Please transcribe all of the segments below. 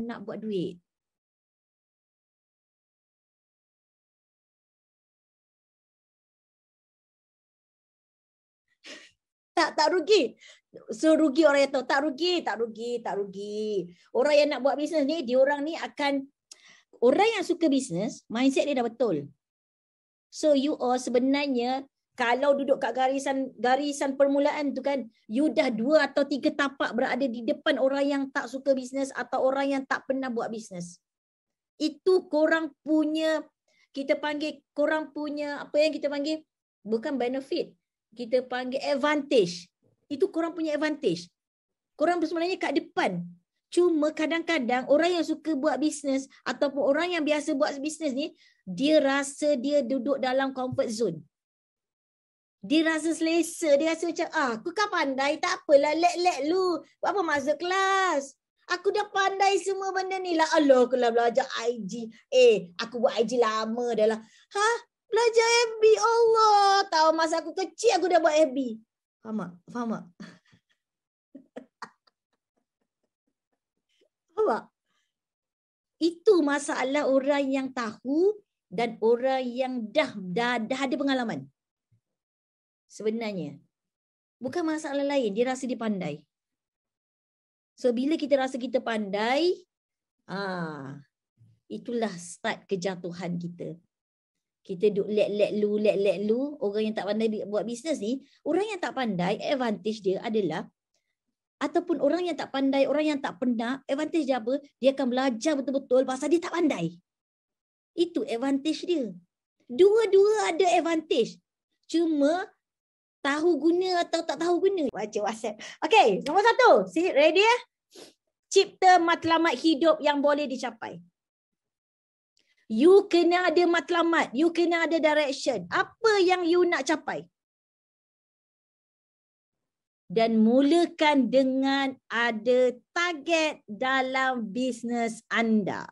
nak buat duit. Tak rugi. So rugi orang yang tahu. Tak rugi. Orang yang nak buat bisnes ni, diorang ni akan, orang yang suka bisnes, mindset dia dah betul. So you all sebenarnya, kalau duduk kat garisan permulaan tu kan, you dah 2 atau 3 tapak berada di depan orang yang tak suka bisnes atau orang yang tak pernah buat bisnes. Itu korang punya, kita panggil, korang punya, apa yang kita panggil, bukan benefit, kita panggil advantage. Itu korang punya advantage. Korang sebenarnya kat depan. Cuma kadang-kadang orang yang suka buat bisnes ataupun orang yang biasa buat bisnes ni, dia rasa dia duduk dalam comfort zone. Dia rasa selesa. Dia rasa macam, aku kan pandai, tak apalah, let lu. Apa masuk kelas? Aku dah pandai semua benda ni lah. Allah, aku lah belajar IG. Aku buat IG lama dah lah. Belajar FB, Allah. Tahu masa aku kecil aku dah buat FB. Faham tak? Faham tak? Itu masalah orang yang tahu dan orang yang dah ada pengalaman. Sebenarnya. Bukan masalah lain. Dia rasa dia pandai. So, bila kita rasa kita pandai, itulah start kejatuhan kita. Kita duk let lu. Orang yang tak pandai buat bisnes ni, orang yang tak pandai, advantage dia adalah, ataupun orang yang tak pandai, orang yang tak pernah, advantage dia apa? Dia akan belajar betul-betul pasal dia tak pandai. Itu advantage dia. Dua-dua ada advantage. Cuma tahu guna atau tak tahu guna. Baca WhatsApp. Okay, nombor 1. Ready ya? Cipta matlamat hidup yang boleh dicapai. You kena ada matlamat. You kena ada direction. Apa yang you nak capai? Dan mulakan dengan ada target dalam bisnes anda.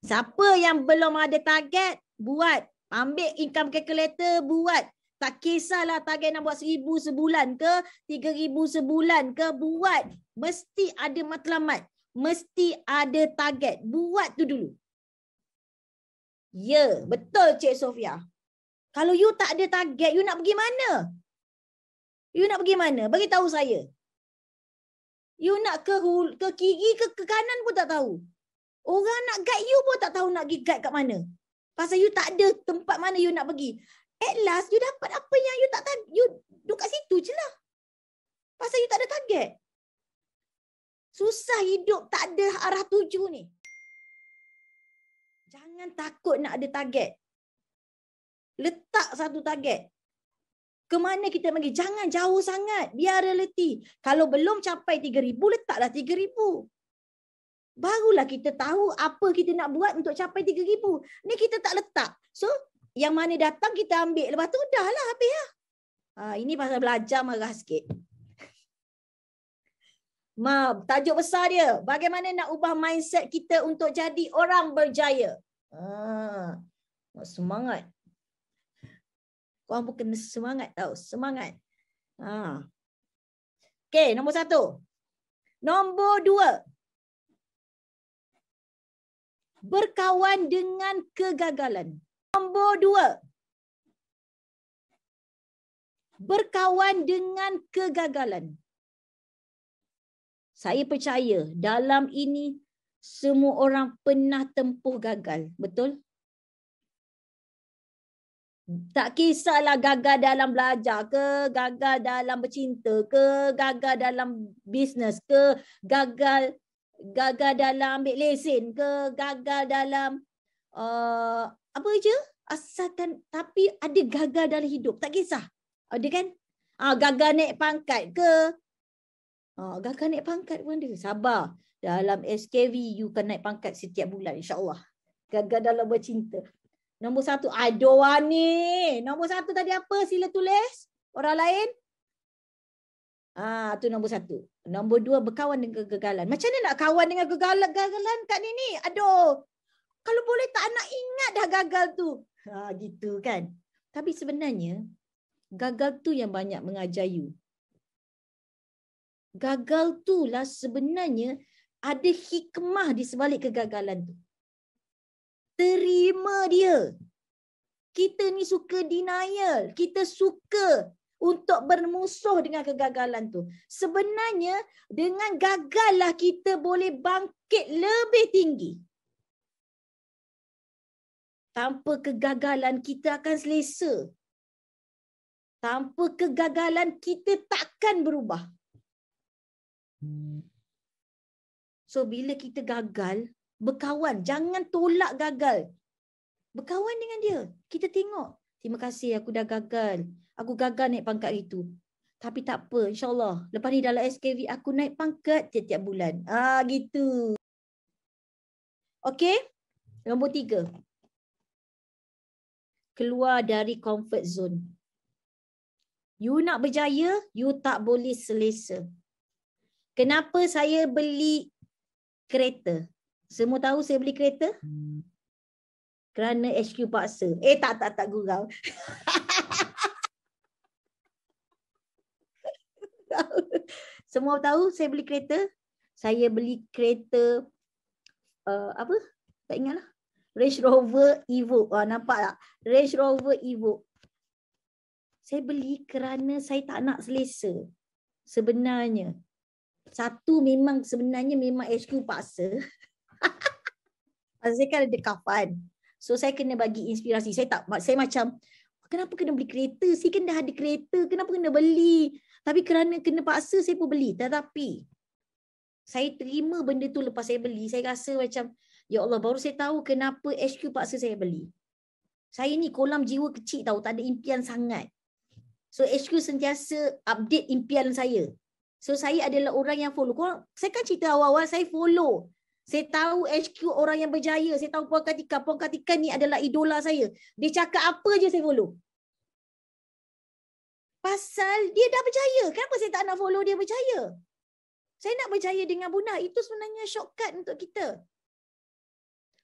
Siapa yang belum ada target, buat. Ambil income calculator, buat. Tak kisahlah target nak buat 1,000 sebulan ke, 3,000 sebulan ke, buat. Mesti ada matlamat. Mesti ada target. Buat tu dulu. Ya, betul Cik Sofia. Kalau you tak ada target, you nak pergi mana? You nak pergi mana? Bagi tahu saya. You nak ke kiri ke kanan pun tak tahu. Orang nak guide you pun tak tahu nak pergi guide kat mana. Pasal you tak ada tempat mana you nak pergi. At last, you dapat apa yang you tak tahu. You duduk kat situ je lah. Pasal you tak ada target. Susah hidup tak ada arah tuju ni. Jangan takut nak ada target. Letak satu target. Kemana kita pergi? Jangan jauh sangat. Biar realiti. Kalau belum capai 3,000, letaklah 3,000. Barulah kita tahu apa kita nak buat untuk capai 3,000. Ni kita tak letak. So, yang mana datang kita ambil. Lepas tu dah lah habis lah. Ini pasal belajar marah sikit. Tajuk besar dia. Bagaimana nak ubah mindset kita untuk jadi orang berjaya. Semangat. Korang pun kena semangat tau. Semangat. Okey, nombor 1. Nombor 2. Berkawan dengan kegagalan. Nombor 2. Berkawan dengan kegagalan. Saya percaya dalam ini semua orang pernah tempuh gagal. Betul? Tak kisahlah gagal dalam belajar ke, gagal dalam bercinta ke, gagal dalam bisnes ke, gagal dalam ambil lesen ke, gagal dalam apa je? Asalkan, tapi ada gagal dalam hidup. Tak kisah. Ada kan? Gagal naik pangkat ke? Gagal naik pangkat pun ada. Sabar. Dalam SKV, you kan naik pangkat setiap bulan, insyaAllah. Gagal dalam bercinta. Nombor 1, aduh ni. Nombor 1 tadi apa? Sila tulis. Orang lain? Tu nombor 1. Nombor 2, berkawan dengan kegagalan. Macam mana nak kawan dengan kegagalan kat ni? Aduh. Kalau boleh tak nak ingat dah gagal tu. Gitu kan. Tapi sebenarnya, gagal tu yang banyak mengajar you. Gagal tu lah sebenarnya Ada hikmah di sebalik kegagalan tu. Terima dia. Kita ni suka denial. Kita suka untuk bermusuh dengan kegagalan tu. Sebenarnya dengan gagallah kita boleh bangkit lebih tinggi. Tanpa kegagalan kita akan selesa. Tanpa kegagalan kita takkan berubah. So bila kita gagal, berkawan. Jangan tolak gagal. Berkawan dengan dia. Kita tengok. Terima kasih aku dah gagal. Aku gagal naik pangkat itu. Tapi tak apa. InsyaAllah. Lepas ni dalam SKV aku naik pangkat tiap-tiap bulan. Gitu. Okey. Nombor 3. Keluar dari comfort zone. You nak berjaya, you tak boleh selesa. Kenapa saya beli kereta? Semua tahu saya beli kereta? Kerana HQ paksa. Tak gurau. Semua tahu saya beli kereta? Saya beli kereta apa? Tak ingat lah. Range Rover Evoque. Nampak tak? Range Rover Evoque. Saya beli kerana saya tak nak selesa. Sebenarnya. Satu sebenarnya memang HQ paksa. Saya kan ada kafan. So saya kena bagi inspirasi. Saya macam, kenapa kena beli kereta? Saya kan dah ada kereta. Kenapa kena beli? Tapi kerana kena paksa saya pun beli. Tetapi saya terima benda tu lepas saya beli. Saya rasa macam, ya Allah, baru saya tahu kenapa HQ paksa saya beli. Saya ni kolam jiwa kecil tahu. Tak ada impian sangat. So HQ sentiasa update impian saya. So saya adalah orang yang follow. Saya kan cerita awal-awal saya follow. Saya tahu HQ orang yang berjaya. Saya tahu Puan Kartika. Puan Kartika ni adalah idola saya. Dia cakap apa je saya follow. Pasal dia dah berjaya. Kenapa saya tak nak follow dia berjaya? Saya nak berjaya dengan mudah. Itu sebenarnya shortcut untuk kita.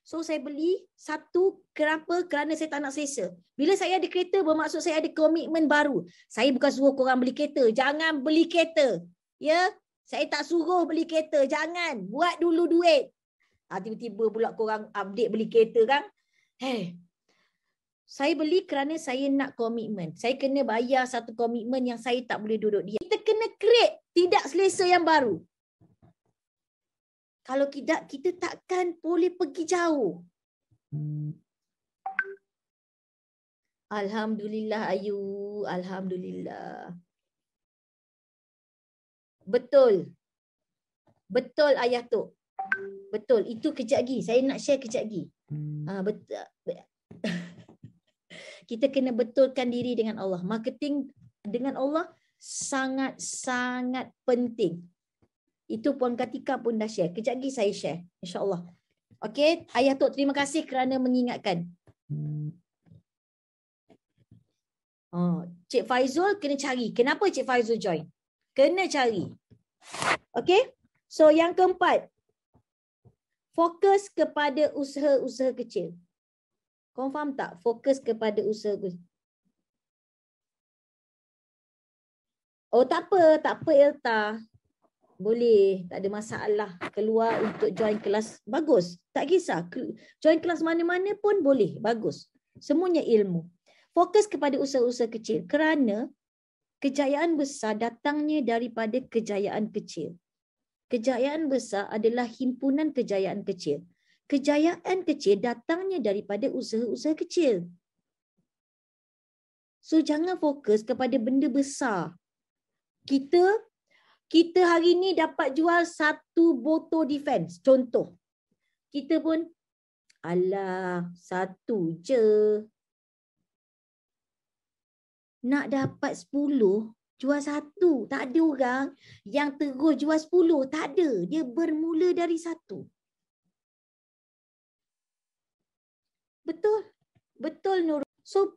So saya beli satu. Kenapa? Kerana saya tak nak selesa. Bila saya ada kereta bermaksud saya ada komitmen baru. Saya bukan suruh korang beli kereta. Jangan beli kereta. Ya, saya tak suruh beli kereta. Jangan. Buat dulu duit. Tiba-tiba pula korang update beli kereta kan. Saya beli kerana saya nak komitmen. Saya kena bayar satu komitmen yang saya tak boleh duduk diam. Kita kena create tidak selesa yang baru. Kalau tidak, kita takkan boleh pergi jauh. Alhamdulillah Ayu. Alhamdulillah. Betul. Betul Ayah Tok. Betul. Itu kejap lagi. Saya nak share kejap lagi. Betul. Kita kena betulkan diri dengan Allah. Marketing dengan Allah sangat-sangat penting. Itu Puan Kartika pun dah share. Kejap lagi saya share. InsyaAllah. Okey. Ayah Tok, terima kasih kerana mengingatkan. Cik Faizul kena cari. Kenapa Cik Faizul join? Kena cari. Okey. So yang keempat. Fokus kepada usaha-usaha kecil. Kau faham tak? Fokus kepada usaha kecil. Tak apa Elta. Boleh, tak ada masalah. Keluar untuk join kelas, bagus. Tak kisah. Join kelas mana-mana pun boleh, bagus. Semuanya ilmu. Fokus kepada usaha-usaha kecil. Kerana kejayaan besar datangnya daripada kejayaan kecil. Kejayaan besar adalah himpunan kejayaan kecil. Kejayaan kecil datangnya daripada usaha-usaha kecil. So jangan fokus kepada benda besar. Kita hari ni dapat jual satu botol defense. Contoh. Kita pun, alah, satu je. Nak dapat 10, jual satu. Tak ada orang yang terus jual 10. Tak ada. Dia bermula dari satu. Betul. Betul Nurul. So,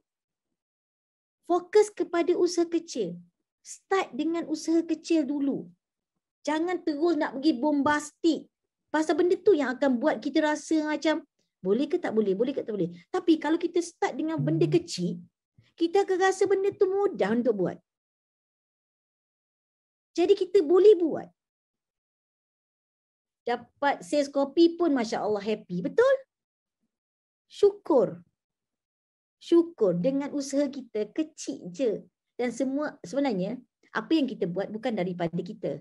fokus kepada usaha kecil. Start dengan usaha kecil dulu. Jangan terus nak pergi bombastik. Pasal benda tu yang akan buat kita rasa macam, boleh ke tak boleh, boleh ke tak boleh. Tapi kalau kita start dengan benda kecil, kita akan rasa benda tu mudah untuk buat. Jadi kita boleh buat. dapat sales kopi pun Masya Allah happy. Betul? Syukur. Syukur dengan usaha kita kecil je. Dan semua sebenarnya apa yang kita buat bukan daripada kita.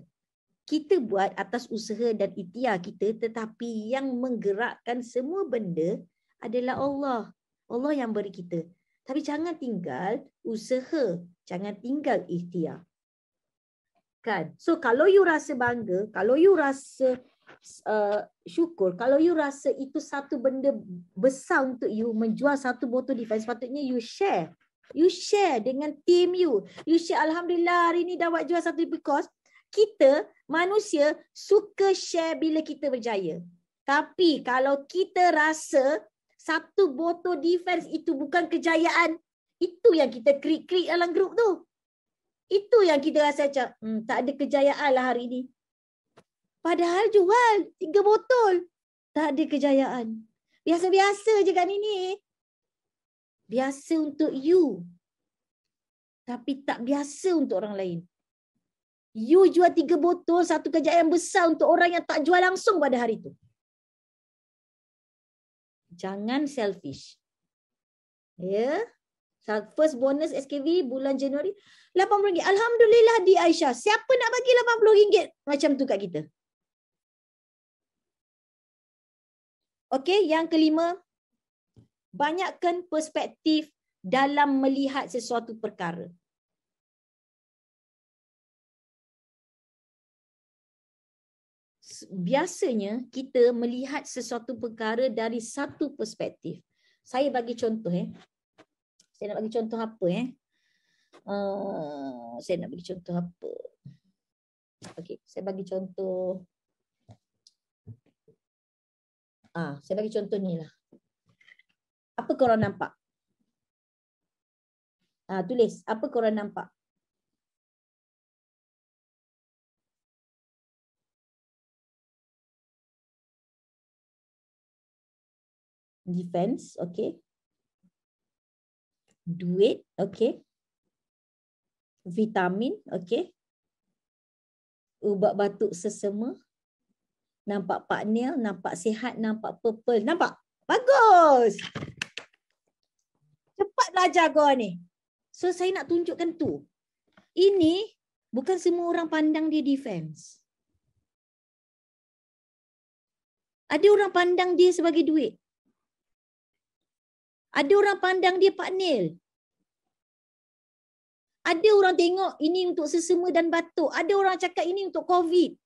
Kita buat atas usaha dan ikhtiar kita, tetapi yang menggerakkan semua benda adalah Allah. Allah yang beri kita. Tapi jangan tinggal usaha, jangan tinggal ikhtiar. Kan? So kalau you rasa bangga, kalau you rasa syukur, kalau you rasa itu satu benda besar untuk you, menjual satu botol Defense, sepatutnya you share. You share dengan team you. You share, Alhamdulillah hari ni dapat jual satu, because kita manusia suka share bila kita berjaya. Tapi kalau kita rasa satu botol Defense itu bukan kejayaan, itu yang kita krik-krik dalam grup tu. Itu yang kita rasa macam tak ada kejayaan lah hari ni. Padahal jual 3 botol. Tak ada kejayaan. Biasa-biasa je kan ini. Biasa untuk you. Tapi tak biasa untuk orang lain. You jual 3 botol, satu kejayaan besar untuk orang yang tak jual langsung pada hari itu. Jangan selfish. Ya. First bonus SKV bulan Januari, RM80. Alhamdulillah di Aisyah. Siapa nak bagi RM80 macam tu kat kita? Okey, yang kelima, banyakkan perspektif dalam melihat sesuatu perkara. Biasanya kita melihat sesuatu perkara dari satu perspektif. Saya bagi contoh Saya nak bagi contoh apa saya nak bagi contoh apa? Okey, saya bagi contoh saya bagi contoh ni lah. Apa korang nampak? Tulis, apa korang nampak? Defense, okey. Duit, okey. Vitamin, okey. Ubat batuk sesama. Nampak partner, nampak sihat, nampak purple. Nampak? Bagus! Cepat belajar kau ni. So saya nak tunjukkan tu. Ini bukan semua orang pandang dia defense. Ada orang pandang dia sebagai duit. Ada orang pandang dia partner. Ada orang tengok ini untuk sesama dan batuk. Ada orang cakap ini untuk COVID.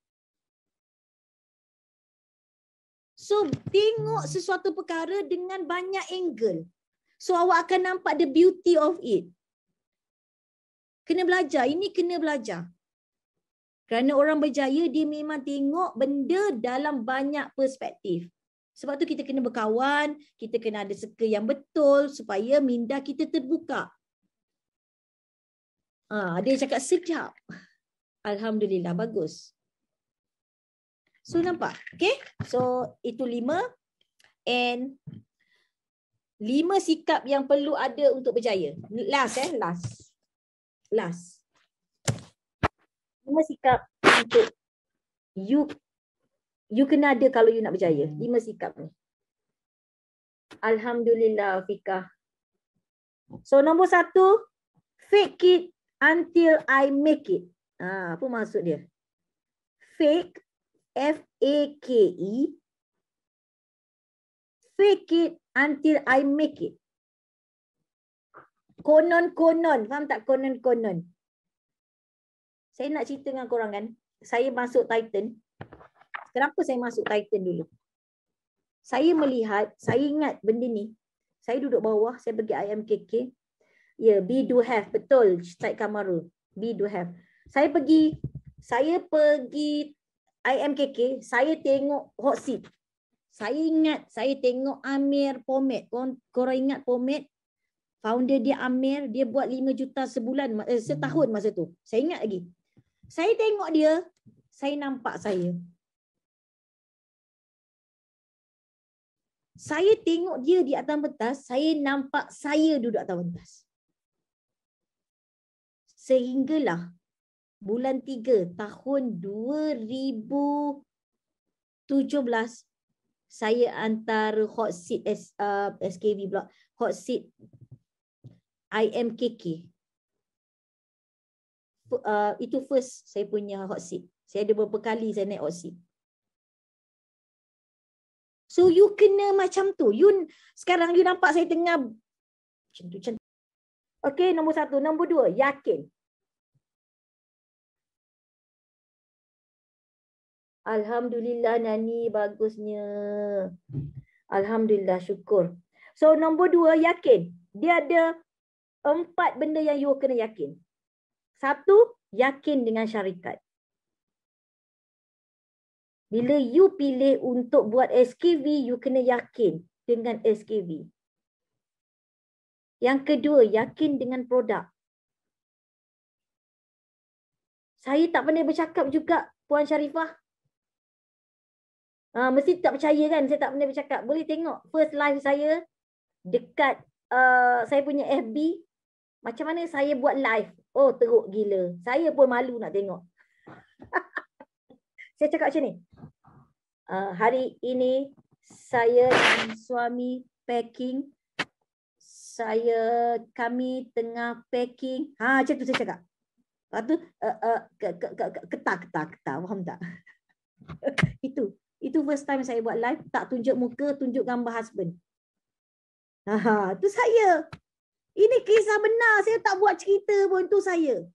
So, tengok sesuatu perkara dengan banyak angle. So, awak akan nampak the beauty of it. Kena belajar. Ini kena belajar. Kerana orang berjaya, dia memang tengok benda dalam banyak perspektif. Sebab tu kita kena berkawan, kita kena ada circle yang betul supaya minda kita terbuka. Ada yang cakap sekejap. Alhamdulillah, bagus. So nampak, okay? So itu 5 and 5 sikap yang perlu ada untuk berjaya. Last. 5 sikap untuk you kena ada kalau you nak berjaya. 5 sikap ni. Alhamdulillah, Fikah. So nombor 1, fake it until I make it. Apa maksud dia? Fake, F-A-K-E. Fake it until I make it. Konon-konon. Faham tak konon-konon? Saya nak cerita dengan korang kan. Saya masuk Titan. Kenapa saya masuk Titan dulu? Saya melihat, saya ingat benda ni. Saya duduk bawah, saya pergi IMKK. Ya, be do have. Betul, Syed Kamaru. Be do have. Saya pergi IMKK, saya tengok hot seat. Saya ingat, saya tengok Amir Pomade. Korang ingat Pomade? Founder dia Amir, dia buat 5 juta sebulan, setahun masa tu. Saya ingat lagi. Saya tengok dia, saya nampak saya. Saya tengok dia di atas pentas, saya nampak saya duduk atas pentas. Sehinggalah bulan 3 tahun 2017 17 saya antara hot seat SKV pula, hot seat IMKK. Itu first saya punya hot seat. Saya ada beberapa kali saya naik hot seat. So you kena macam tu. Sekarang you nampak saya tengah macam tu. Okay, nombor 1. Nombor 2, yakin. Alhamdulillah Nani, bagusnya. Alhamdulillah, syukur. So nombor 2, yakin. Dia ada 4 benda yang you kena yakin. 1, yakin dengan syarikat. Bila you pilih untuk buat SKV, you kena yakin dengan SKV. Yang kedua, yakin dengan produk. Saya tak pandai bercakap juga, Puan Sharifah. Mesti tak percaya kan, saya tak pandai bercakap. Boleh tengok first live saya dekat saya punya FB. Macam mana saya buat live. Oh, teruk gila. Saya pun malu nak tengok. Saya cakap macam ni. Hari ini saya dan suami packing. Kami tengah packing. Macam tu saya cakap. Lepas tu ketar. Faham tak? Itu first time saya buat live. Tak tunjuk muka, tunjuk gambar husband. Tu saya. Ini kisah benar. Saya tak buat cerita pun. Tu saya.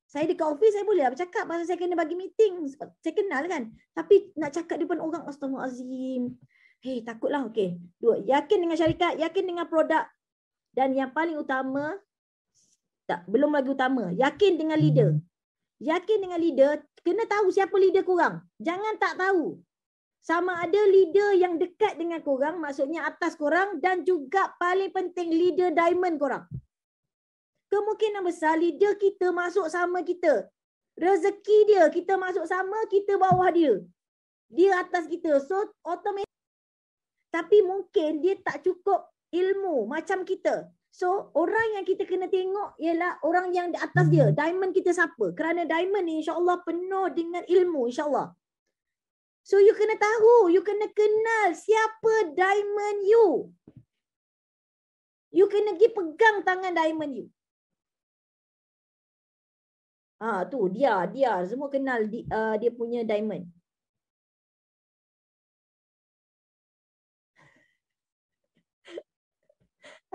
Saya dekat office, saya boleh bercakap pasal saya kena bagi meeting. Saya kenal kan. Tapi nak cakap depan orang, astagfirullahalazim. Takutlah. Okay. 2. Yakin dengan syarikat, yakin dengan produk. Dan yang paling utama, belum lagi utama, yakin dengan leader. Yakin dengan leader, kena tahu siapa leader korang. Jangan tak tahu. Sama ada leader yang dekat dengan korang, maksudnya atas korang, dan juga paling penting leader diamond korang. Kemungkinan besar leader kita masuk sama kita. Rezeki dia, kita masuk sama, kita bawah dia. Dia atas kita. So, otomatis. Tapi mungkin dia tak cukup ilmu macam kita. So, orang yang kita kena tengok ialah orang yang di atas dia. Diamond kita siapa? Kerana diamond ni insyaAllah penuh dengan ilmu, insyaAllah. So, you kena tahu, you kena kenal siapa diamond you. You kena pergi pegang tangan diamond you. Tu dia semua kenal dia punya diamond.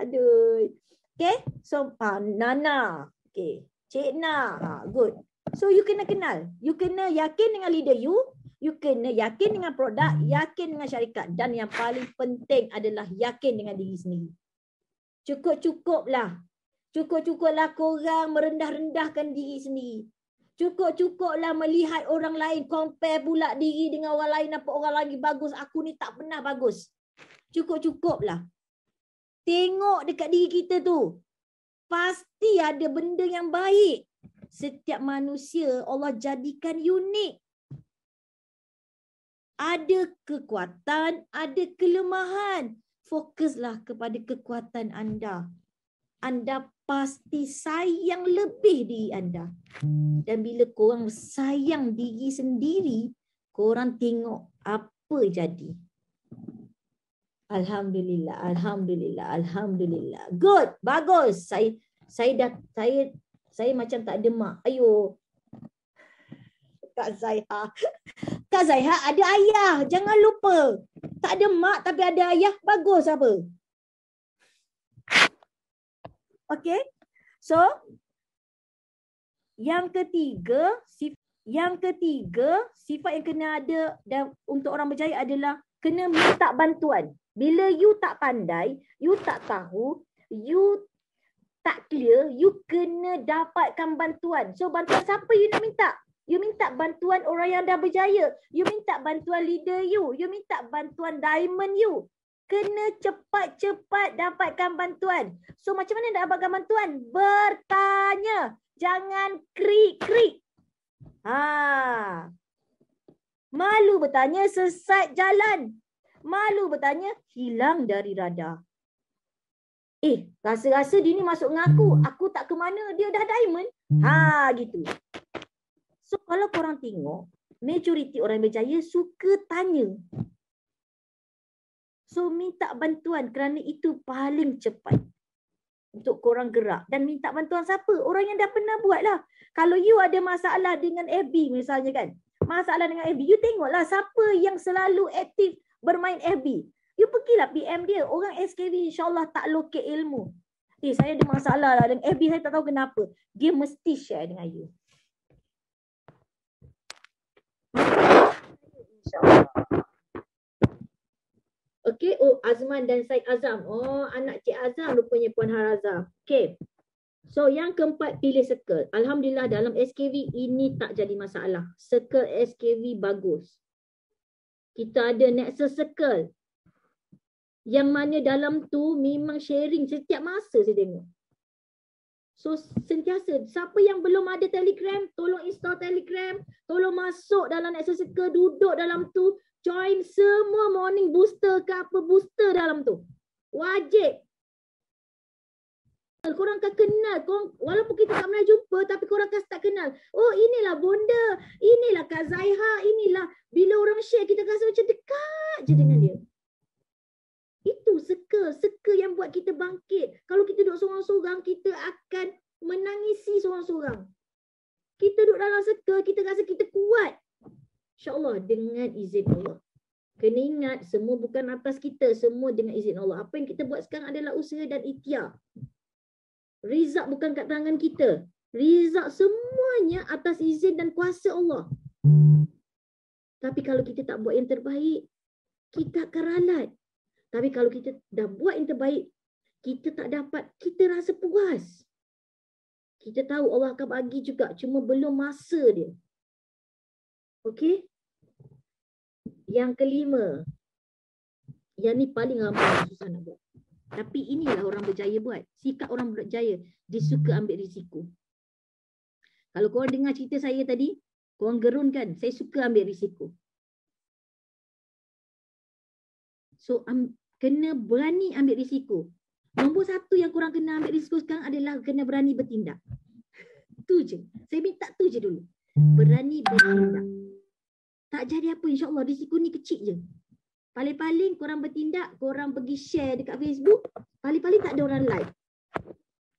Aduh. Okay, so Nana, okay, Cik Na, good. So you kena kenal, you kena yakin dengan leader you kena yakin dengan produk, yakin dengan syarikat, dan yang paling penting adalah yakin dengan diri sendiri. Cukup-cukuplah korang merendah-rendahkan diri sendiri. Cukup-cukuplah melihat orang lain, compare pula diri dengan orang lain, nampak orang lagi bagus, aku ni tak pernah bagus. Cukup-cukuplah. Tengok dekat diri kita tu. Pasti ada benda yang baik. Setiap manusia Allah jadikan unik. Ada kekuatan, ada kelemahan. Fokuslah kepada kekuatan anda. Anda pasti sayang lebih diri anda. Dan bila korang sayang diri sendiri, korang tengok apa jadi. Alhamdulillah. Good, bagus. Saya macam tak ada mak. Ayo. Kak Zaiha ada ayah. Jangan lupa. Tak ada mak tapi ada ayah. Bagus apa? Okay. So, yang ketiga, sifat yang kena ada dan untuk orang berjaya adalah kena minta bantuan. Bila you tak pandai, you tak tahu, you tak clear, you kena dapatkan bantuan. So, bantuan siapa you nak minta? You minta bantuan orang yang dah berjaya. You minta bantuan leader you. You minta bantuan diamond you. Kena cepat-cepat dapatkan bantuan. So, macam mana nak dapatkan bantuan? Bertanya. Jangan krik-krik. Malu bertanya, sesat jalan. Malu bertanya, hilang dari radar. Rasa-rasa dia ni masuk dengan aku. Aku tak ke mana, dia dah diamond. Gitu. So, kalau korang tengok, majoriti orang berjaya suka tanya. So minta bantuan kerana itu paling cepat untuk korang gerak. Dan minta bantuan siapa? Orang yang dah pernah buat lah. Kalau you ada masalah dengan FB misalnya kan. Masalah dengan FB. You tengoklah siapa yang selalu aktif bermain FB. You pergilah PM dia. Orang SKV insyaAllah tak lokek ilmu. Saya ada masalah lah dengan FB, saya tak tahu kenapa. Dia mesti share dengan you. InsyaAllah. Okey, Azman dan Syed Azam. Anak Cik Azam rupanya Puan Harazam. Okey. So yang keempat, pilih circle. Alhamdulillah dalam SKV ini tak jadi masalah. Circle SKV bagus. Kita ada Nexus Circle. Yang mana dalam tu memang sharing setiap masa saya tengok. So sentiasa, siapa yang belum ada Telegram, tolong install Telegram, tolong masuk dalam Nexus Circle, duduk dalam tu, join semua morning booster ke apa booster dalam tu. Wajib. Korang akan kenal, walaupun kita tak pernah jumpa tapi korang akan start kenal. Oh inilah Bonda, inilah Kak Zaiha, inilah bila orang share kita rasa macam dekat je dengan dia. Itu circle yang buat kita bangkit. Kalau kita duduk seorang-seorang, kita akan menangisi seorang-seorang. Kita duduk dalam circle, kita rasa kita kuat. InsyaAllah dengan izin Allah. Kena ingat, semua bukan atas kita, semua dengan izin Allah. Apa yang kita buat sekarang adalah usaha dan ikhtiar. Rizak bukan kat tangan kita. Rizak semuanya atas izin dan kuasa Allah. Tapi kalau kita tak buat yang terbaik, kita akan ralat. Tapi kalau kita dah buat yang terbaik, kita tak dapat, kita rasa puas. Kita tahu Allah akan bagi juga, cuma belum masa dia. Okey? Yang kelima. Yang ni paling ramai susah nak buat. Tapi inilah orang berjaya buat. Sikap orang berjaya. Dia suka ambil risiko. Kalau korang dengar cerita saya tadi, korang gerun kan? Saya suka ambil risiko. So, kena berani ambil risiko. Nombor satu yang korang kena ambil risiko sekarang adalah kena berani bertindak. Tu je. Saya minta tu je dulu. Berani bertindak. Tak jadi apa, insyaAllah risiko ni kecil je. Paling-paling korang bertindak, korang pergi share dekat Facebook, paling-paling tak ada orang like.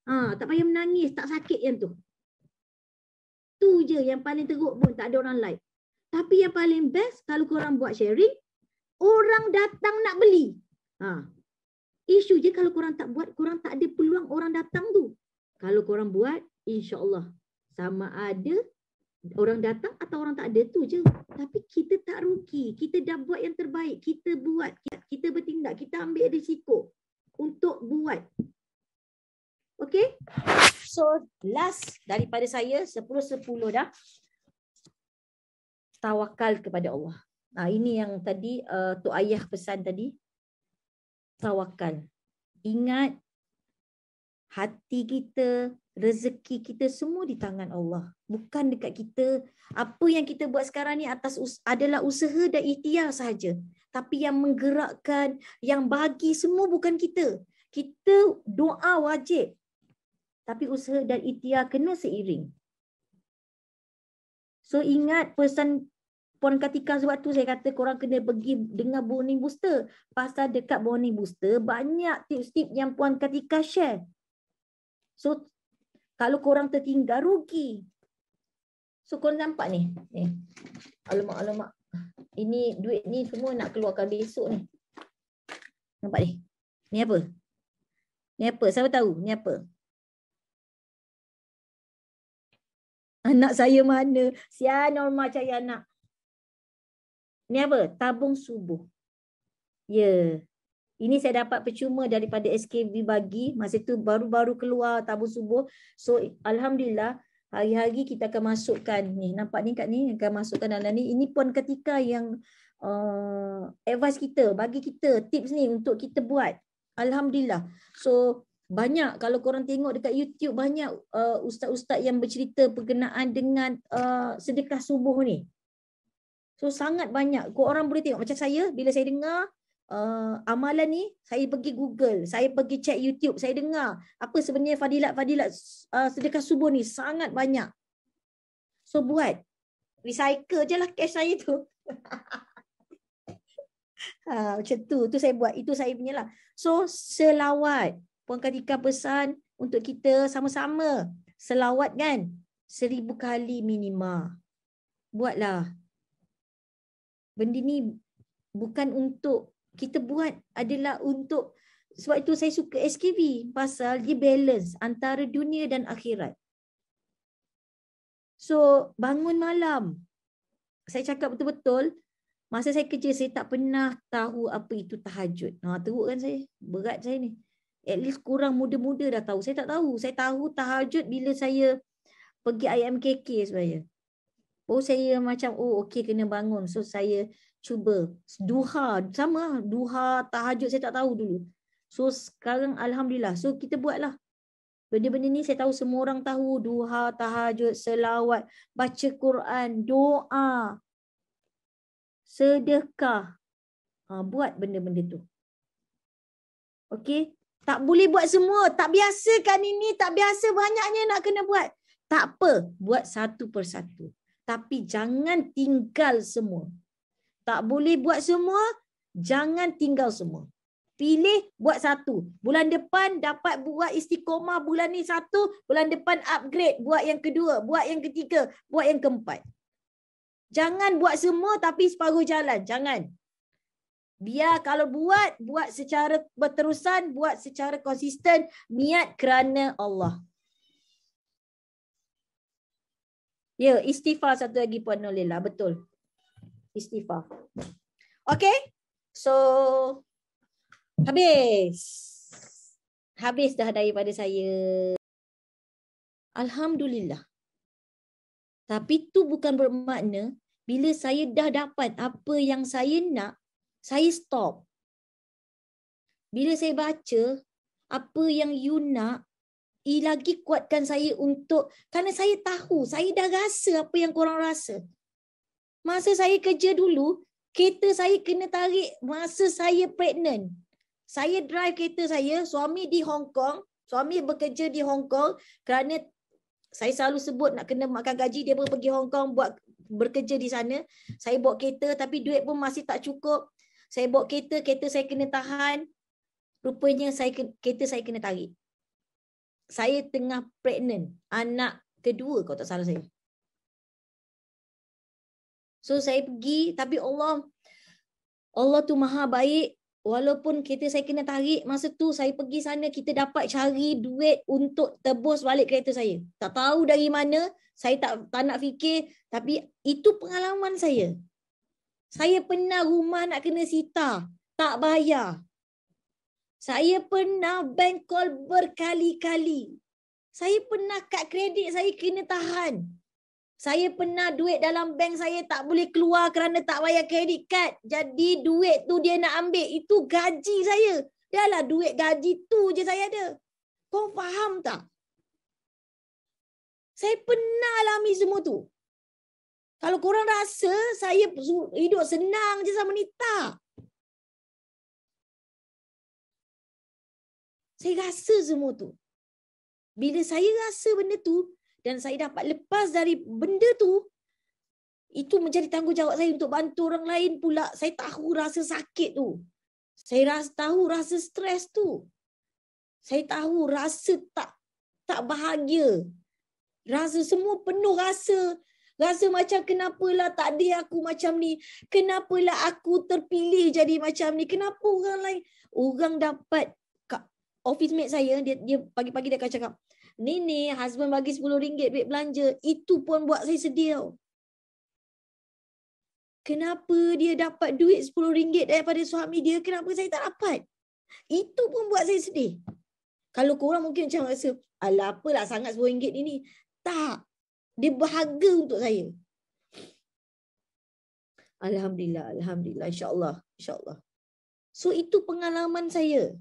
Tak payah menangis, tak sakit yang tu. Tu je yang paling teruk pun, tak ada orang like. Tapi yang paling best, kalau korang buat sharing, orang datang nak beli. Isu je kalau korang tak buat, korang tak ada peluang orang datang tu. Kalau korang buat, insyaAllah sama ada orang datang atau orang tak ada, tu je. Tapi kita tak rugi. Kita dah buat yang terbaik. Kita buat. Kita bertindak. Kita ambil risiko untuk buat. Okay? So, last daripada saya, 10-10 dah. Tawakal kepada Allah. Ini yang tadi Tok Ayah pesan tadi. Tawakal. Ingat, hati kita, rezeki kita semua di tangan Allah. Bukan dekat kita. Apa yang kita buat sekarang ni adalah usaha dan ikhtiar sahaja. Tapi yang menggerakkan, yang bagi semua bukan kita. Kita doa wajib. Tapi usaha dan ikhtiar kena seiring. So ingat pesan Puan Katika, sebab tu saya kata korang kena pergi dengar Morning Booster. Pasal dekat Morning Booster banyak tips-tips yang Puan Katika share. So kalau korang tertinggal, rugi. So korang nampak ni. Alamak. Ini duit ni semua nak keluarkan besok ni. Nampak ni? Ni apa? Ni apa? Siapa tahu? Ni apa? Anak saya mana? Sian Norma cari anak. Ni apa? Tabung subuh. Ya. Ini saya dapat percuma daripada SKV bagi. Masa tu baru-baru keluar tabung subuh. So Alhamdulillah hari-hari kita akan masukkan ni. Nampak ni kat ni akan masukkan dalam ni. Ini Puan Katika yang advice kita, bagi kita tips ni untuk kita buat. Alhamdulillah. So banyak kalau korang tengok dekat YouTube banyak ustaz-ustaz yang bercerita berkenaan dengan sedekah subuh ni. So sangat banyak. Korang boleh tengok macam saya bila saya dengar amalan ni, saya pergi Google, saya pergi check YouTube, saya dengar apa sebenarnya fadilat-fadilat sedekah subuh ni sangat banyak. So buat. Recycle je lah cash saya tu. Macam tu. Tu saya buat. Itu saya punya lah. So, selawat. Puan Kartika pesan untuk kita sama-sama. Selawat kan? 1000 kali minima. Buatlah. Benda ni bukan untuk kita buat, adalah untuk, sebab itu saya suka SKV. Pasal dia balance antara dunia dan akhirat. So, bangun malam. Saya cakap betul-betul, masa saya kerja, saya tak pernah tahu apa itu tahajud. Teruk kan saya? Berat saya ni. At least kurang muda-muda dah tahu. Saya tak tahu. Saya tahu tahajud bila saya pergi IMKK sebenarnya. Saya macam, okey kena bangun. So, saya cuba. Duha, sama. Duha, tahajud saya tak tahu dulu. So, sekarang Alhamdulillah. So, kita buatlah. Benda-benda ni saya tahu semua orang tahu. Duha, tahajud, selawat, baca Quran, doa, sedekah. Buat benda-benda tu. Okey? Tak boleh buat semua. Tak biasa kan ini. Tak biasa banyaknya nak kena buat. Tak apa. Buat satu persatu. Tapi jangan tinggal semua. Tak boleh buat semua. Jangan tinggal semua. Pilih buat satu. Bulan depan dapat buat istiqomah. Bulan ni satu. Bulan depan upgrade. Buat yang kedua. Buat yang ketiga. Buat yang keempat. Jangan buat semua tapi separuh jalan. Jangan. Biar kalau buat secara berterusan, buat secara konsisten, niat kerana Allah. Ya, istighfar satu lagi Puan Nolila, betul. Istighfar. Okay, so habis. Habis dah daripada saya. Alhamdulillah. Tapi tu bukan bermakna bila saya dah dapat apa yang saya nak, saya stop. Bila saya baca apa yang you nak, lagi kuatkan saya untuk, kerana saya tahu, saya dah rasa apa yang korang rasa. Masa saya kerja dulu, kereta saya kena tarik masa saya pregnant. Saya drive kereta saya, suami di Hong Kong, suami bekerja di Hong Kong kerana saya selalu sebut nak kena makan gaji, dia pun pergi Hong Kong buat bekerja di sana. Saya bawa kereta tapi duit pun masih tak cukup. Saya bawa kereta saya kena tahan. Rupanya kereta saya kena tarik. Saya tengah pregnant. Anak kedua kalau tak salah saya. So saya pergi, tapi Allah tu maha baik. Walaupun kereta saya kena tarik, masa tu saya pergi sana, kita dapat cari duit untuk tebus balik kereta saya. Tak tahu dari mana, saya tak nak fikir. Tapi itu pengalaman saya. Saya pernah rumah nak kena sita, tak bayar. Saya pernah bank call berkali-kali. Saya pernah kad kredit saya kena tahan. Saya pernah duit dalam bank saya tak boleh keluar kerana tak bayar kredit kad. Jadi duit tu dia nak ambil. Itu gaji saya. Yalah duit gaji tu je saya ada. Kau faham tak? Saya pernah alami semua tu. Kalau korang rasa saya hidup senang je sama ni, tak. Saya rasa semua tu. Bila saya rasa benda tu dan saya dapat lepas dari benda tu, itu menjadi tanggungjawab saya untuk bantu orang lain pula. Saya tahu rasa sakit tu. Saya tahu rasa stres tu. Saya tahu rasa tak bahagia. Rasa semua penuh rasa. Rasa macam kenapalah tak ada aku macam ni. Kenapalah aku terpilih jadi macam ni. Kenapa orang lain. Orang dapat. Office mate saya, dia pagi-pagi dia akan cakap, ni husband bagi RM10 duit belanja. Itu pun buat saya sedih tau. Kenapa dia dapat duit RM10 daripada suami dia, kenapa saya tak dapat? Itu pun buat saya sedih. Kalau korang mungkin macam rasa, alah apalah sangat RM10 ni. Tak. Dia berharga untuk saya. Alhamdulillah, Alhamdulillah, insyaAllah. So itu pengalaman saya.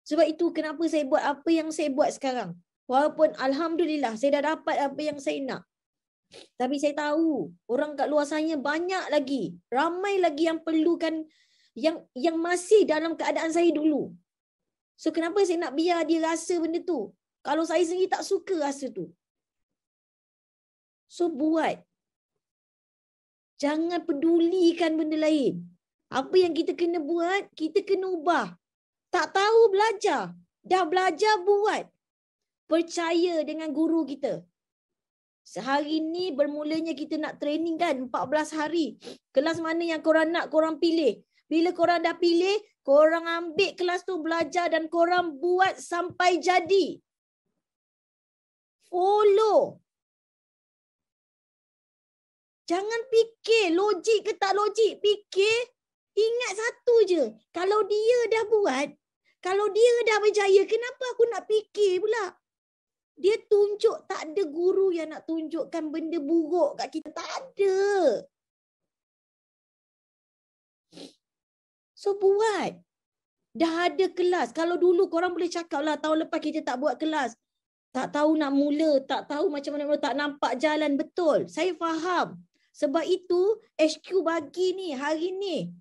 Sebab itu kenapa saya buat apa yang saya buat sekarang. Walaupun Alhamdulillah saya dah dapat apa yang saya nak. Tapi saya tahu orang kat luar sana banyak lagi. Ramai lagi yang perlukan, yang masih dalam keadaan saya dulu. So kenapa saya nak biar dia rasa benda tu? Kalau saya sendiri tak suka rasa tu. So buat. Jangan pedulikan benda lain. Apa yang kita kena buat, kita kena ubah. Tak tahu belajar. Dah belajar buat. Percaya dengan guru kita. Sehari ni bermulanya kita nak training kan 14 hari. Kelas mana yang korang nak, korang pilih. Bila korang dah pilih, korang ambil kelas tu belajar dan korang buat sampai jadi. Follow. Jangan fikir logik ke tak logik. Fikir, ingat satu je. Kalau dia dah buat, kalau dia dah berjaya, kenapa aku nak fikir pula? Dia tunjuk, tak ada guru yang nak tunjukkan benda buruk kat kita. Tak ada. So buat. Dah ada kelas. Kalau dulu korang boleh cakap lah, tahun lepas kita tak buat kelas. Tak tahu nak mula, tak tahu macam mana mula, tak nampak jalan betul. Saya faham. Sebab itu HQ bagi ni hari ni.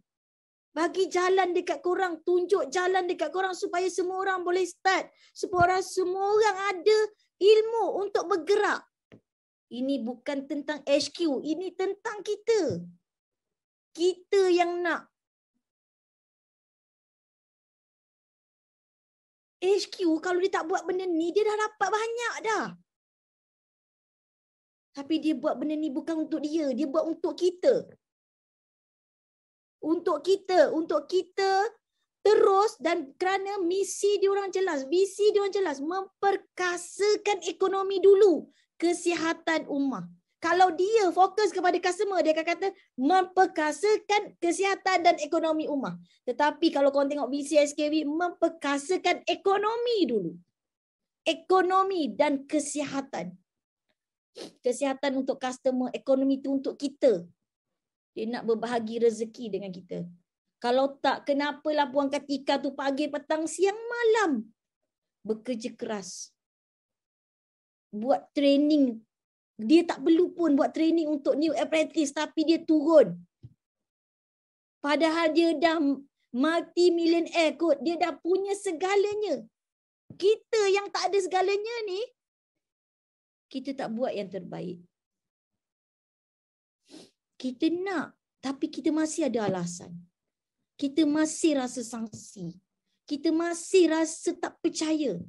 Bagi jalan dekat korang, tunjuk jalan dekat korang supaya semua orang boleh start. Supaya semua orang ada ilmu untuk bergerak. Ini bukan tentang HQ, ini tentang kita. Kita yang nak. HQ kalau dia tak buat benda ni, dia dah dapat banyak dah. Tapi dia buat benda ni bukan untuk dia. Dia buat untuk kita. Untuk kita terus dan kerana misi diorang jelas. Visi diorang jelas. Memperkasakan ekonomi dulu. Kesihatan ummah. Kalau dia fokus kepada customer, dia akan kata memperkasakan kesihatan dan ekonomi ummah. Tetapi kalau korang tengok visi SKV, memperkasakan ekonomi dulu. Ekonomi dan kesihatan. Kesihatan untuk customer, ekonomi itu untuk kita. Dia nak berbahagi rezeki dengan kita. Kalau tak, kenapalah buang ketika tu pagi, petang, siang, malam. Bekerja keras. Buat training. Dia tak perlu pun buat training untuk new apprentice, tapi dia turun. Padahal dia dah multi-millionaire kot. Dia dah punya segalanya. Kita yang tak ada segalanya ni, kita tak buat yang terbaik. Kita nak, tapi kita masih ada alasan. Kita masih rasa sangsi. Kita masih rasa tak percaya.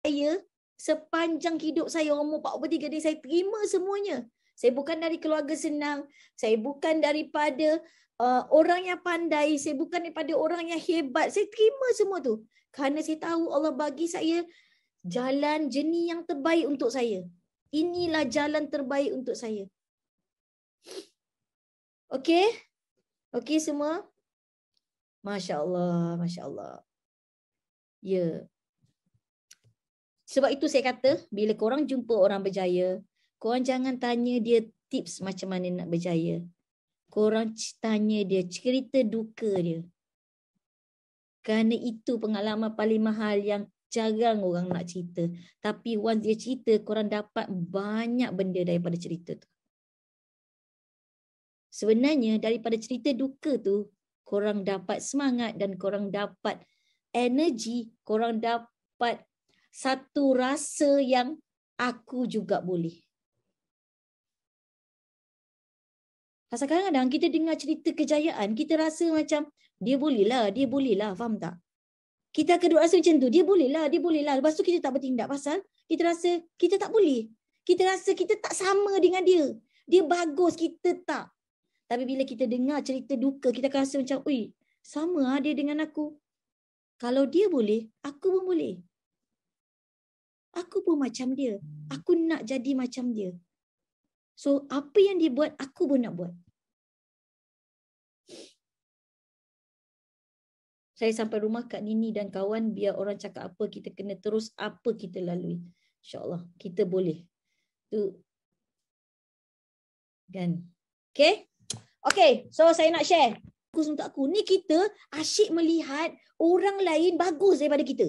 Saya, sepanjang hidup saya umur 43 ni, saya terima semuanya. Saya bukan dari keluarga senang. Saya bukan daripada orang yang pandai. Saya bukan daripada orang yang hebat. Saya terima semua tu. Kerana saya tahu Allah bagi saya jalan jenis yang terbaik untuk saya. Inilah jalan terbaik untuk saya. Okey? Okey semua? Masya Allah, Masya Allah. Ya. Sebab itu saya kata, bila korang jumpa orang berjaya, korang jangan tanya dia tips macam mana nak berjaya. Korang tanya dia cerita duka dia. Kerana itu pengalaman paling mahal yang jarang orang nak cerita. Tapi once dia cerita, korang dapat banyak benda daripada cerita tu. Sebenarnya daripada cerita duka tu, korang dapat semangat dan korang dapat energi, korang dapat satu rasa yang aku juga boleh. Pasal kadang-kadang kita dengar cerita kejayaan, kita rasa macam dia boleh lah, faham tak? Kita akan rasa macam tu, dia boleh lah. Lepas tu kita tak bertindak pasal kita rasa kita tak boleh. Kita rasa kita tak sama dengan dia. Dia bagus, kita tak. Tapi bila kita dengar cerita duka, kita akan rasa macam, ui, sama lah dia dengan aku. Kalau dia boleh, aku pun boleh. Aku pun macam dia. Aku nak jadi macam dia. So, apa yang dia buat, aku pun nak buat. Saya sampai rumah Kak Nini dan kawan, biar orang cakap apa, kita kena terus apa kita lalui. InsyaAllah, kita boleh. Tu. Kan? Okay? Okay, so saya nak share. Bagus untuk aku. Ni kita asyik melihat orang lain bagus daripada kita.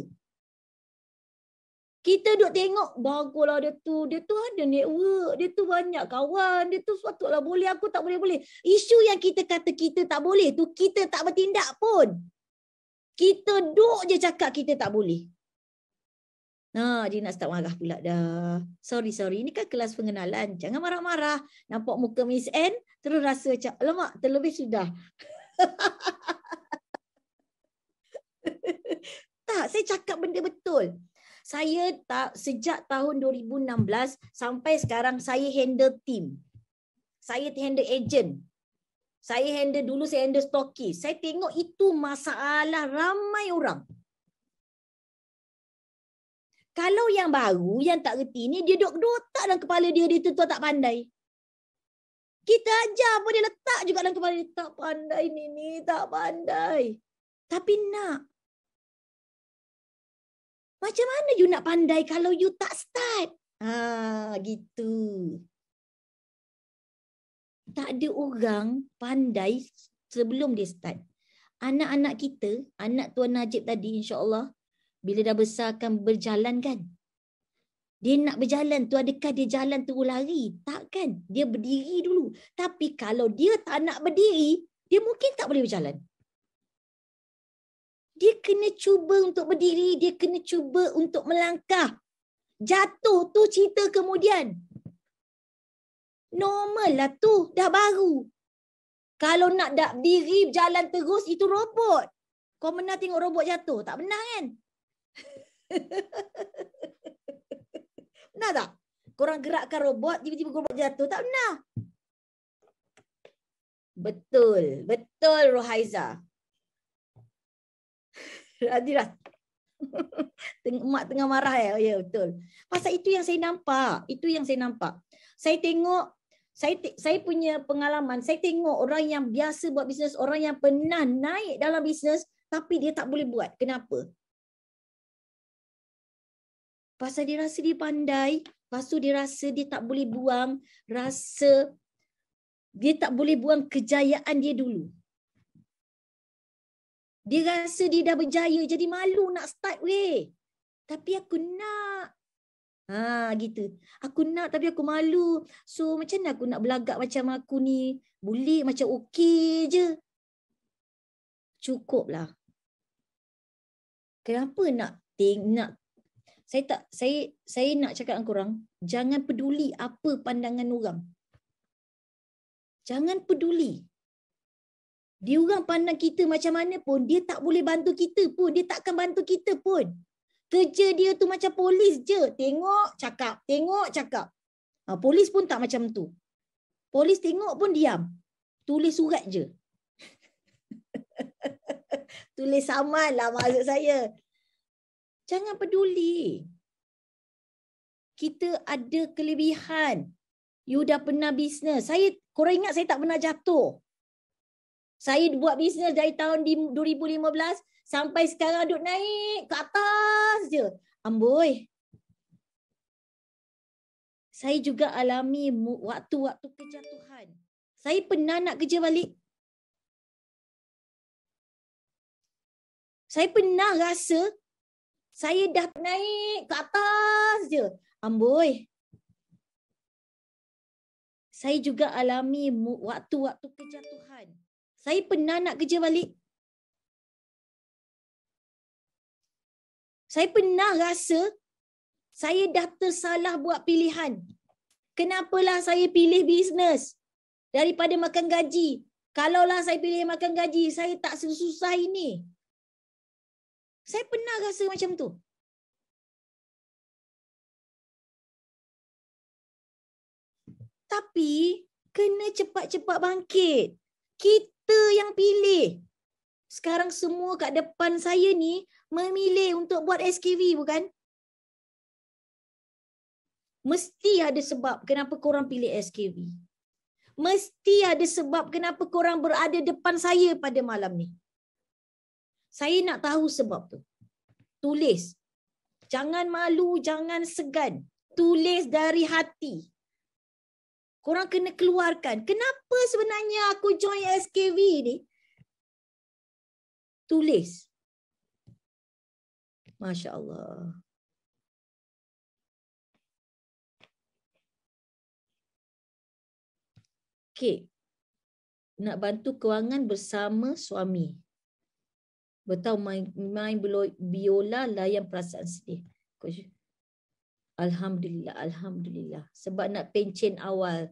Kita duk tengok, baguslah dia tu ada network, dia tu banyak kawan, dia tu sepatutlah boleh, aku tak boleh. Isu yang kita kata kita tak boleh tu, kita tak bertindak pun. Kita duk je cakap kita tak boleh. Nah, dia nak start marah pula dah. Sorry. Ini kan kelas pengenalan. Jangan marah-marah. Nampak muka Miss N, terus rasa macam, alamak, terlebih sudah. Tak, saya cakap benda betul. Saya tak sejak tahun 2016 sampai sekarang saya handle team. Saya handle agent. Saya handle stokis. Saya tengok itu masalah ramai orang. Kalau yang baru, yang tak reti ni, dia duduk otak dalam kepala dia tentu tak pandai. Kita ajar pun dia letak juga dalam kepala dia, tak pandai ni, tak pandai. Tapi nak. Macam mana you nak pandai kalau you tak start? Gitu. Tak ada orang pandai sebelum dia start. Anak-anak kita, anak Tuan Najib tadi, insya-Allah, bila dah besar akan berjalan kan? Dia nak berjalan tu, adakah dia jalan terus lari? Tak kan? Dia berdiri dulu. Tapi kalau dia tak nak berdiri, dia mungkin tak boleh berjalan. Dia kena cuba untuk berdiri, dia kena cuba untuk melangkah. Jatuh tu cerita kemudian. Normal lah tu, dah baru. Kalau nak berdiri berjalan terus, itu robot. Kau pernah tengok robot jatuh? Tak pernah kan? Pernah tak? Korang gerakkan robot, tiba-tiba robot jatuh. Tak pernah. Betul. Betul, Rohaiza. Hadirat. Mak tengah marah ya. Ya, betul. Pasal itu yang saya nampak. Itu yang saya nampak. Saya tengok, saya punya pengalaman, saya tengok orang yang biasa buat bisnes, orang yang pernah naik dalam bisnes, tapi dia tak boleh buat. Kenapa? Pasal dia rasa dia pandai, lepas tu dia rasa dia tak boleh buang, rasa dia tak boleh buang kejayaan dia dulu. Dia rasa dia dah berjaya, jadi malu nak start weh. Tapi aku nak. Gitu. Aku nak tapi aku malu. So macam mana aku nak belagak macam aku ni? Boleh macam okey je. Cukuplah. Kenapa nak saya nak cakap dengan korang, jangan peduli apa pandangan orang. Jangan peduli. Dia orang pandang kita macam mana pun, dia tak boleh bantu kita pun, dia takkan bantu kita pun. Kerja dia tu macam polis je, tengok cakap, tengok cakap. Polis pun tak macam tu. Polis tengok pun diam. Tulis surat je. Tulis saman lah maksud saya. Jangan peduli. Kita ada kelebihan. You dah pernah bisnes. Korang ingat saya tak pernah jatuh. Saya buat bisnes dari tahun 2015 sampai sekarang duduk naik ke atas je. Amboi. Saya juga alami waktu-waktu kejatuhan. Saya pernah nak kerja balik. Saya pernah rasa saya dah naik ke atas je. Amboi. Saya juga alami waktu-waktu kejatuhan. Saya pernah nak kerja balik. Saya pernah rasa saya dah tersalah buat pilihan. Kenapalah saya pilih bisnes daripada makan gaji? Kalaulah saya pilih makan gaji, saya tak sesusah ini. Saya pernah rasa macam tu. Tapi kena cepat-cepat bangkit. Kita yang pilih. Sekarang semua kat depan saya ni memilih untuk buat SKV bukan? Mesti ada sebab kenapa korang pilih SKV. Mesti ada sebab kenapa korang berada depan saya pada malam ni. Saya nak tahu sebab tu. Tulis. Jangan malu, jangan segan. Tulis dari hati. Korang kena keluarkan. Kenapa sebenarnya aku join SKV ni? Tulis. Masya Allah. Okey. Nak bantu kewangan bersama suami. Bertahu main biola layan perasaan sedih. Alhamdulillah, alhamdulillah. Sebab nak pencen awal.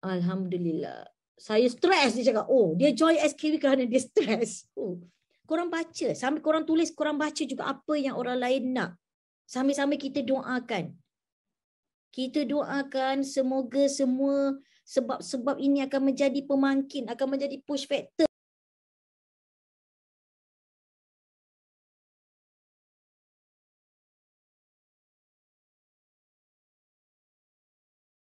Alhamdulillah. Saya stres, dia cakap. Oh, dia join SKB kerana dia stres. Oh. Korang baca. Sambil korang tulis, korang baca juga apa yang orang lain nak. Sambil-sambil kita doakan. Kita doakan semoga semua sebab-sebab ini akan menjadi pemangkin, akan menjadi push factor.